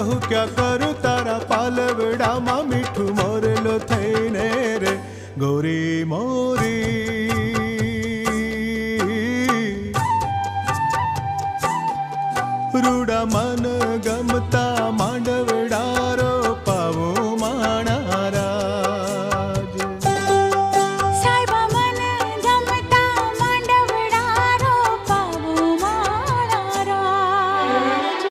હું ક્યાં કરું તારા પાલવડામાં મીઠું મોરલો થઈને રે ગોરી મોરી. રૂડા મન ગમતા માંડવડા રો